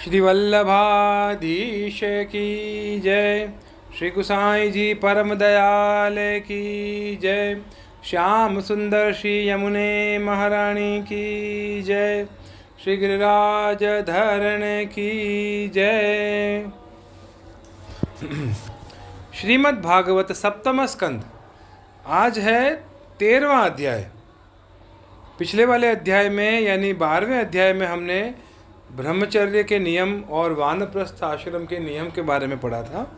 श्री वल्लभाधीश की जय। श्री गुसाई जी परम दयाल की जय। श्याम सुंदर श्री यमुने महारानी की जय। श्री गिरिराज धरण की जय। श्रीमद् भागवत सप्तम स्कंद। आज है 13वां अध्याय। पिछले वाले अध्याय में यानी 12वें अध्याय में हमने ब्रह्मचर्य के नियम और वानप्रस्थ आश्रम के नियम के बारे में पढ़ा था।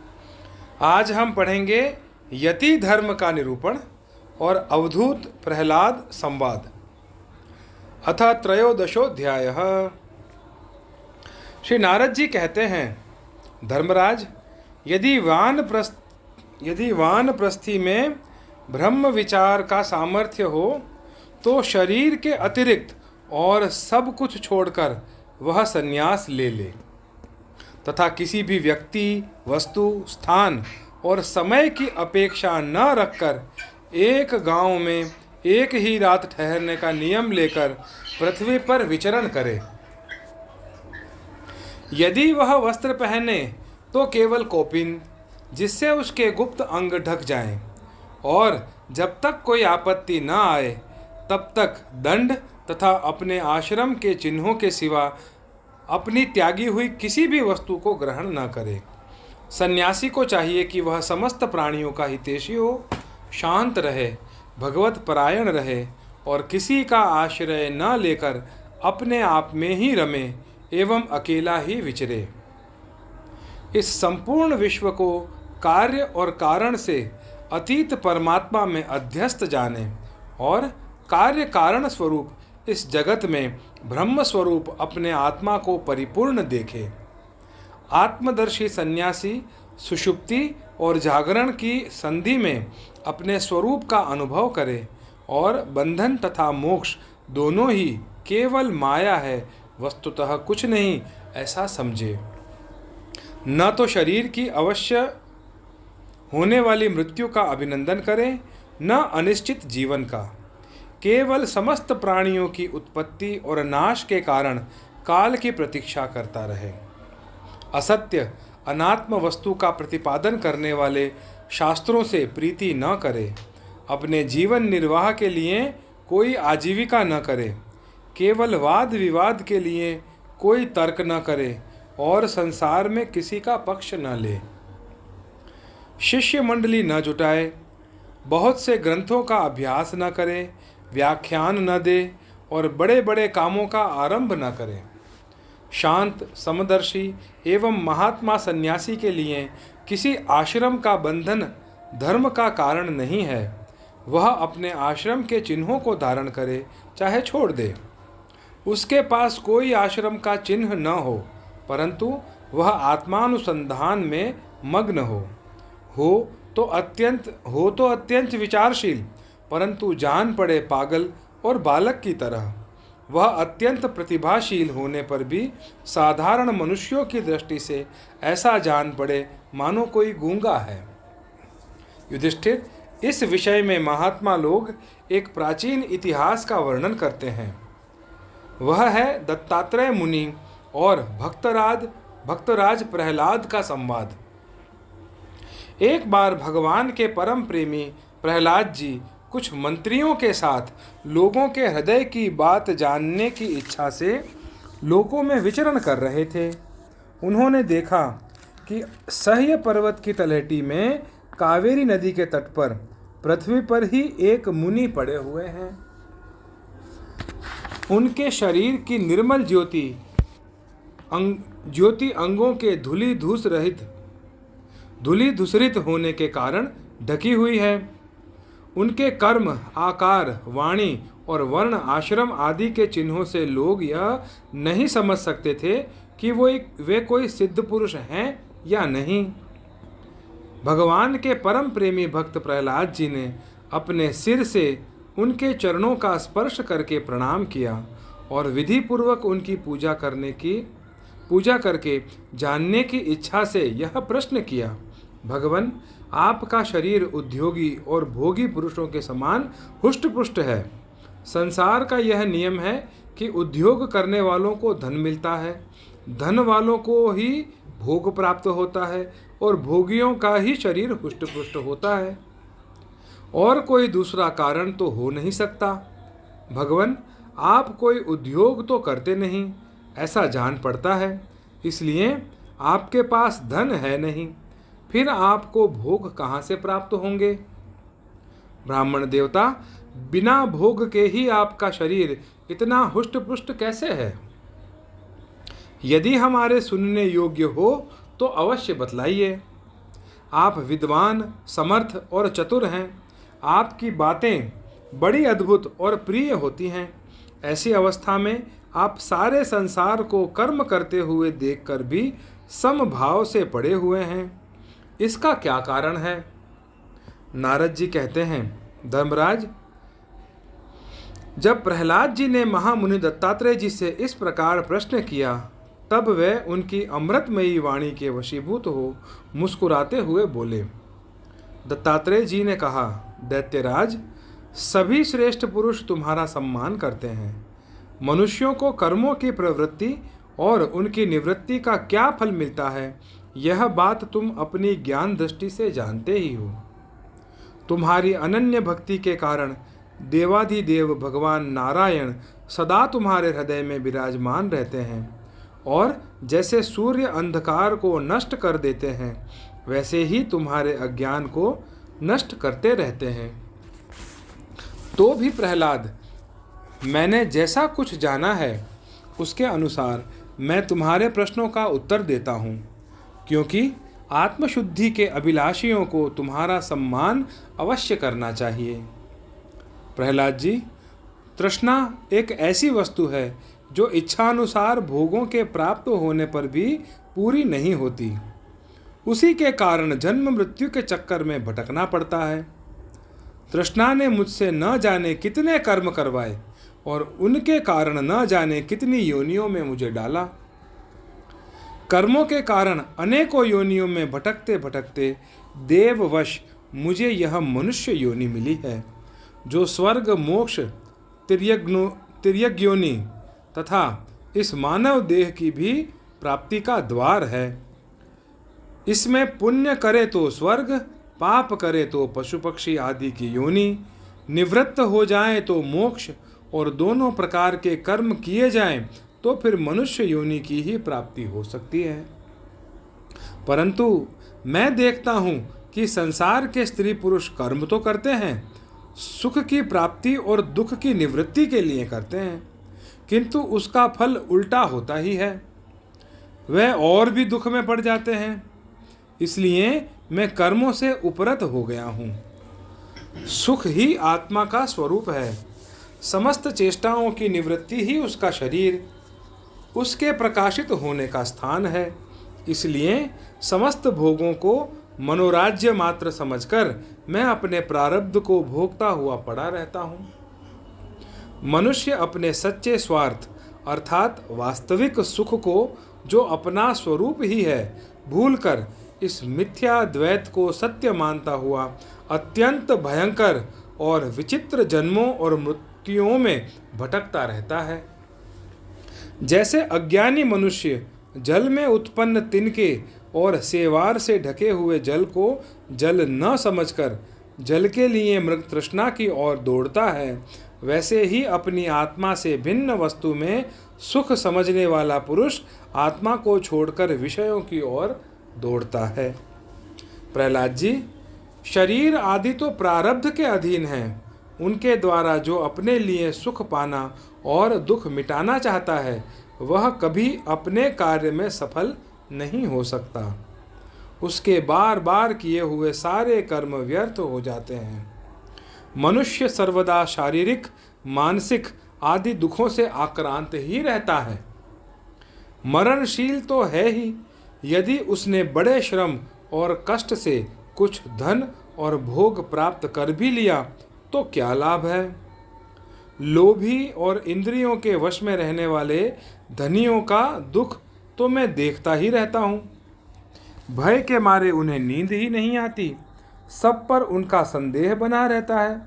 आज हम पढ़ेंगे यति धर्म का निरूपण और अवधूत प्रहलाद संवाद। अथ त्रयोदशोऽध्याय। श्री नारद जी कहते हैं, धर्मराज, यदि वानप्रस्थी में ब्रह्म विचार का सामर्थ्य हो तो शरीर के अतिरिक्त और सब कुछ छोड़कर वह संन्यास ले ले तथा किसी भी व्यक्ति, वस्तु, स्थान और समय की अपेक्षा न रखकर एक गांव में एक ही रात ठहरने का नियम लेकर पृथ्वी पर विचरण करे। यदि वह वस्त्र पहने तो केवल कौपीन, जिससे उसके गुप्त अंग ढक जाएं, और जब तक कोई आपत्ति न आए तब तक दंड तथा अपने आश्रम के चिन्हों के सिवा अपनी त्यागी हुई किसी भी वस्तु को ग्रहण न करे। सन्यासी को चाहिए कि वह समस्त प्राणियों का हितैषी हो, शांत रहे, भगवत परायण रहे और किसी का आश्रय न लेकर अपने आप में ही रमे एवं अकेला ही विचरे। इस संपूर्ण विश्व को कार्य और कारण से अतीत परमात्मा में अध्यस्त जाने और कार्य कारण स्वरूप इस जगत में ब्रह्म स्वरूप अपने आत्मा को परिपूर्ण देखे। आत्मदर्शी सन्यासी सुषुप्ति और जागरण की संधि में अपने स्वरूप का अनुभव करे और बंधन तथा मोक्ष दोनों ही केवल माया है, वस्तुतः कुछ नहीं, ऐसा समझे। न तो शरीर की अवश्य होने वाली मृत्यु का अभिनंदन करे, न अनिश्चित जीवन का। केवल समस्त प्राणियों की उत्पत्ति और नाश के कारण काल की प्रतीक्षा करता रहे। असत्य अनात्म वस्तु का प्रतिपादन करने वाले शास्त्रों से प्रीति न करे। अपने जीवन निर्वाह के लिए कोई आजीविका न करे। केवल वाद विवाद के लिए कोई तर्क न करे और संसार में किसी का पक्ष न ले। शिष्य मंडली न जुटाए, बहुत से ग्रंथों का अभ्यास न करे, व्याख्यान न दे और बड़े बड़े कामों का आरंभ न करे। शांत, समदर्शी एवं महात्मा सन्यासी के लिए किसी आश्रम का बंधन धर्म का कारण नहीं है। वह अपने आश्रम के चिन्हों को धारण करे, चाहे छोड़ दे। उसके पास कोई आश्रम का चिन्ह न हो, परंतु वह आत्मानुसंधान में मग्न हो तो अत्यंत विचारशील, परंतु जान पड़े पागल और बालक की तरह। वह अत्यंत प्रतिभाशील होने पर भी साधारण मनुष्यों की दृष्टि से ऐसा जान पड़े मानो कोई गूंगा है। युधिष्ठिर, इस विषय में महात्मा लोग एक प्राचीन इतिहास का वर्णन करते हैं। वह है दत्तात्रेय मुनि और भक्तराज प्रहलाद का संवाद। एक बार भगवान के परम प्रेमी प्रहलाद जी कुछ मंत्रियों के साथ लोगों के हृदय की बात जानने की इच्छा से लोकों में विचरण कर रहे थे। उन्होंने देखा कि सह्य पर्वत की तलहटी में कावेरी नदी के तट पर पृथ्वी पर ही एक मुनि पड़े हुए हैं। उनके शरीर की निर्मल ज्योति अंगों के धूलि धूसरित होने के कारण ढकी हुई है। उनके कर्म, आकार, वाणी और वर्ण, आश्रम आदि के चिन्हों से लोग यह नहीं समझ सकते थे कि वे कोई सिद्ध पुरुष हैं या नहीं। भगवान के परम प्रेमी भक्त प्रहलाद जी ने अपने सिर से उनके चरणों का स्पर्श करके प्रणाम किया और विधि पूर्वक उनकी पूजा करके जानने की इच्छा से यह प्रश्न किया, भगवन, आपका शरीर उद्योगी और भोगी पुरुषों के समान हुष्ट-पुष्ट है। संसार का यह नियम है कि उद्योग करने वालों को धन मिलता है, धन वालों को ही भोग प्राप्त होता है और भोगियों का ही शरीर हुष्ट पुष्ट होता है, और कोई दूसरा कारण तो हो नहीं सकता। भगवान, आप कोई उद्योग तो करते नहीं, ऐसा जान पड़ता है, इसलिए आपके पास धन है नहीं, फिर आपको भोग कहाँ से प्राप्त होंगे? ब्राह्मण देवता, बिना भोग के ही आपका शरीर इतना हुष्ट पुष्ट कैसे है? यदि हमारे सुनने योग्य हो तो अवश्य बतलाइए। आप विद्वान, समर्थ और चतुर हैं। आपकी बातें बड़ी अद्भुत और प्रिय होती हैं। ऐसी अवस्था में आप सारे संसार को कर्म करते हुए देखकर भी समभाव से पड़े हुए हैं। इसका क्या कारण है? नारद जी कहते हैं, धर्मराज, जब प्रहलाद जी ने महामुनि दत्तात्रेय जी से इस प्रकार प्रश्न किया, तब वे उनकी अमृतमयी वाणी के वशीभूत हो मुस्कुराते हुए बोले। दत्तात्रेय जी ने कहा, दैत्यराज, सभी श्रेष्ठ पुरुष तुम्हारा सम्मान करते हैं। मनुष्यों को कर्मों की प्रवृत्ति और उनकी निवृत्ति का क्या फल मिलता है, यह बात तुम अपनी ज्ञान दृष्टि से जानते ही हो। तुम्हारी अनन्य भक्ति के कारण देवाधिदेव भगवान नारायण सदा तुम्हारे हृदय में विराजमान रहते हैं, और जैसे सूर्य अंधकार को नष्ट कर देते हैं, वैसे ही तुम्हारे अज्ञान को नष्ट करते रहते हैं। तो भी प्रहलाद, मैंने जैसा कुछ जाना है उसके अनुसार मैं तुम्हारे प्रश्नों का उत्तर देता हूँ, क्योंकि आत्मशुद्धि के अभिलाषियों को तुम्हारा सम्मान अवश्य करना चाहिए। प्रहलाद जी, तृष्णा एक ऐसी वस्तु है जो इच्छानुसार भोगों के प्राप्त होने पर भी पूरी नहीं होती। उसी के कारण जन्म मृत्यु के चक्कर में भटकना पड़ता है। तृष्णा ने मुझसे न जाने कितने कर्म करवाए और उनके कारण न जाने कितनी योनियों में मुझे डाला। कर्मों के कारण अनेकों योनियों में भटकते भटकते देववश मुझे यह मनुष्य योनि मिली है, जो स्वर्ग, मोक्ष, तिर्यक योनि तथा इस मानव देह की भी प्राप्ति का द्वार है। इसमें पुण्य करे तो स्वर्ग, पाप करे तो पशु पक्षी आदि की योनि, निवृत्त हो जाए तो मोक्ष, और दोनों प्रकार के कर्म किए जाएं तो फिर मनुष्य योनि की ही प्राप्ति हो सकती है। परंतु मैं देखता हूँ कि संसार के स्त्री पुरुष कर्म तो करते हैं, सुख की प्राप्ति और दुख की निवृत्ति के लिए करते हैं, किंतु उसका फल उल्टा होता ही है। वह और भी दुख में पड़ जाते हैं। इसलिए मैं कर्मों से उपरत हो गया हूँ। सुख ही आत्मा का स्वरूप है। समस्त चेष्टाओं की निवृत्ति ही उसका शरीर, उसके प्रकाशित होने का स्थान है। इसलिए समस्त भोगों को मनोराज्य मात्र समझकर मैं अपने प्रारब्ध को भोगता हुआ पड़ा रहता हूँ। मनुष्य अपने सच्चे स्वार्थ अर्थात वास्तविक सुख को, जो अपना स्वरूप ही है, भूलकर इस मिथ्या द्वैत को सत्य मानता हुआ अत्यंत भयंकर और विचित्र जन्मों और मृत्युओं में भटकता रहता है। जैसे अज्ञानी मनुष्य जल में उत्पन्न तिनके और सेवार से ढके हुए जल को जल न समझकर जल के लिए मृग तृष्णा की ओर दौड़ता है, वैसे ही अपनी आत्मा से भिन्न वस्तु में सुख समझने वाला पुरुष आत्मा को छोड़कर विषयों की ओर दौड़ता है। प्रहलाद जी, शरीर आदि तो प्रारब्ध के अधीन हैं। उनके द्वारा जो अपने लिए सुख पाना और दुख मिटाना चाहता है, वह कभी अपने कार्य में सफल नहीं हो सकता। उसके बार बार किए हुए सारे कर्म व्यर्थ हो जाते हैं। मनुष्य सर्वदा शारीरिक, मानसिक आदि दुखों से आक्रांत ही रहता है। मरणशील तो है ही। यदि उसने बड़े श्रम और कष्ट से कुछ धन और भोग प्राप्त कर भी लिया तो क्या लाभ है? लोभी और इंद्रियों के वश में रहने वाले धनियों का दुख तो मैं देखता ही रहता हूँ। भय के मारे उन्हें नींद ही नहीं आती। सब पर उनका संदेह बना रहता है।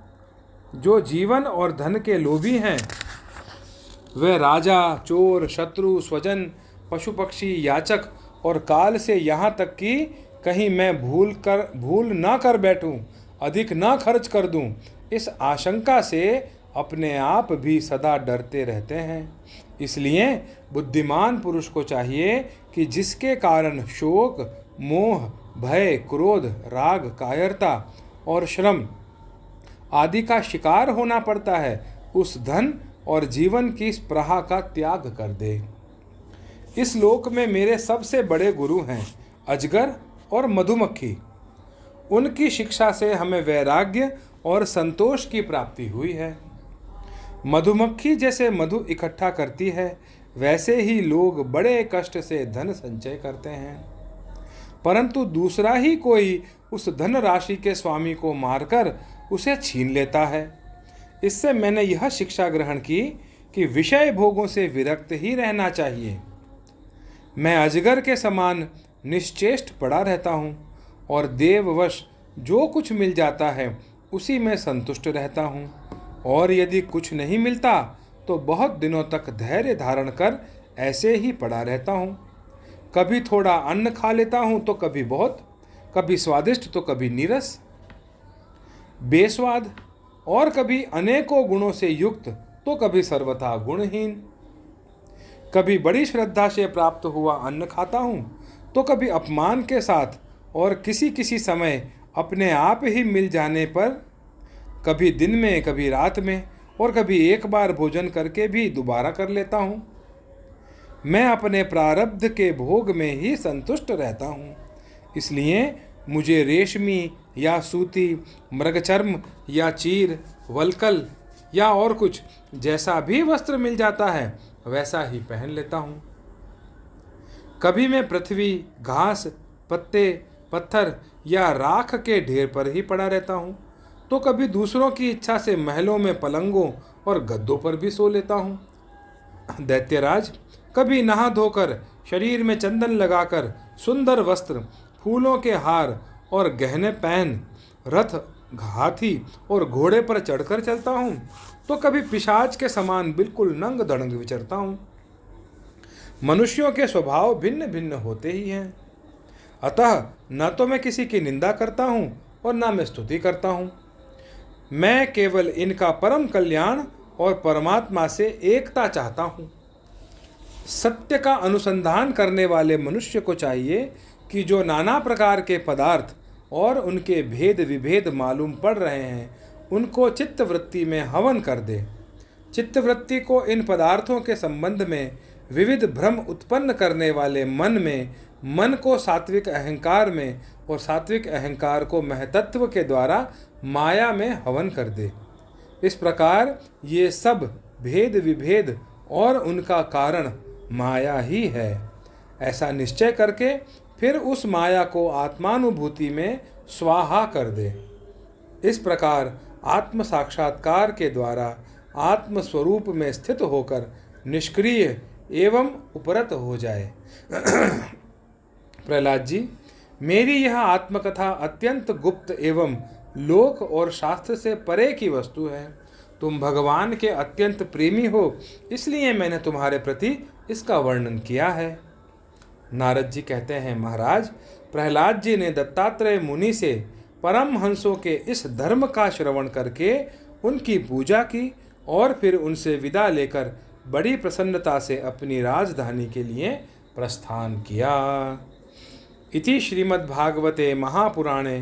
जो जीवन और धन के लोभी हैं, वे राजा, चोर, शत्रु, स्वजन, पशु पक्षी याचक और काल से यहाँ तक कि कहीं मैं भूल ना कर बैठूं, अधिक ना खर्च कर दूं, इस आशंका से अपने आप भी सदा डरते रहते हैं। इसलिए बुद्धिमान पुरुष को चाहिए कि जिसके कारण शोक, मोह, भय, क्रोध, राग, कायरता और श्रम आदि का शिकार होना पड़ता है, उस धन और जीवन की स्पृहा का त्याग कर दे। इस लोक में मेरे सबसे बड़े गुरु हैं अजगर और मधुमक्खी। उनकी शिक्षा से हमें वैराग्य और संतोष की प्राप्ति हुई है। मधुमक्खी जैसे मधु इकट्ठा करती है, वैसे ही लोग बड़े कष्ट से धन संचय करते हैं, परंतु दूसरा ही कोई उस धन राशि के स्वामी को मारकर उसे छीन लेता है। इससे मैंने यह शिक्षा ग्रहण की कि विषय भोगों से विरक्त ही रहना चाहिए। मैं अजगर के समान निश्चेष्ट पड़ा रहता हूँ और देववश जो कुछ मिल जाता है उसी में संतुष्ट रहता हूँ, और यदि कुछ नहीं मिलता तो बहुत दिनों तक धैर्य धारण कर ऐसे ही पड़ा रहता हूँ। कभी थोड़ा अन्न खा लेता हूँ तो कभी बहुत, कभी स्वादिष्ट तो कभी नीरस बेस्वाद, और कभी अनेकों गुणों से युक्त तो कभी सर्वथा गुणहीन। कभी बड़ी श्रद्धा से प्राप्त हुआ अन्न खाता हूँ तो कभी अपमान के साथ, और किसी किसी समय अपने आप ही मिल जाने पर, कभी दिन में कभी रात में, और कभी एक बार भोजन करके भी दोबारा कर लेता हूँ। मैं अपने प्रारब्ध के भोग में ही संतुष्ट रहता हूँ। इसलिए मुझे रेशमी या सूती, मृगचर्म या चीर, वलकल या और कुछ जैसा भी वस्त्र मिल जाता है वैसा ही पहन लेता हूँ। कभी मैं पृथ्वी, घास, पत्ते, पत्थर या राख के ढेर पर ही पड़ा रहता हूँ, तो कभी दूसरों की इच्छा से महलों में पलंगों और गद्दों पर भी सो लेता हूँ। दैत्यराज, कभी नहा धोकर, शरीर में चंदन लगाकर, सुंदर वस्त्र, फूलों के हार और गहने पहन रथ, हाथी और घोड़े पर चढ़कर चलता हूँ, तो कभी पिशाच के समान बिल्कुल नंग धड़ंग विचरता हूँ। मनुष्यों के स्वभाव भिन्न भिन्न होते ही हैं, अतः न तो मैं किसी की निंदा करता हूँ और न मैं स्तुति करता हूँ। मैं केवल इनका परम कल्याण और परमात्मा से एकता चाहता हूँ। सत्य का अनुसंधान करने वाले मनुष्य को चाहिए कि जो नाना प्रकार के पदार्थ और उनके भेद विभेद मालूम पड़ रहे हैं, उनको चित्तवृत्ति में हवन कर दे। चित्तवृत्ति को इन पदार्थों के संबंध में विविध भ्रम उत्पन्न करने वाले मन को सात्विक अहंकार में, और सात्विक अहंकार को महतत्व के द्वारा माया में हवन कर दे। इस प्रकार ये सब भेद विभेद और उनका कारण माया ही है, ऐसा निश्चय करके फिर उस माया को आत्मानुभूति में स्वाहा कर दे। इस प्रकार आत्म साक्षात्कार के द्वारा आत्म स्वरूप में स्थित होकर निष्क्रिय एवं उपरत हो जाए। प्रहलाद जी, मेरी यह आत्मकथा अत्यंत गुप्त एवं लोक और शास्त्र से परे की वस्तु है। तुम भगवान के अत्यंत प्रेमी हो, इसलिए मैंने तुम्हारे प्रति इसका वर्णन किया है। नारद जी कहते हैं, महाराज, प्रहलाद जी ने दत्तात्रेय मुनि से परमहंसों के इस धर्म का श्रवण करके उनकी पूजा की और फिर उनसे विदा लेकर बड़ी प्रसन्नता से अपनी राजधानी के लिए प्रस्थान किया। इति श्रीमद्भागवते महापुराणे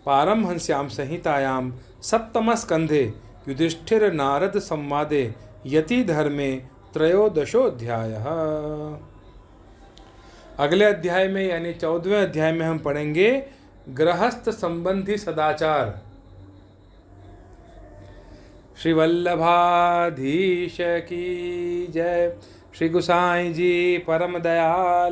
पारमहंस्यां संहितायां सप्तमस्कंधे युधिष्ठिर नारद संवादे यति धर्मे त्रयोदशोऽध्यायः। अगले अध्याय में यानी 14वें अध्याय में हम पढ़ेंगे गृहस्थ संबंधी सदाचार। श्री वल्लभाधीश की जय। श्री गुसाई जी परम दयाल।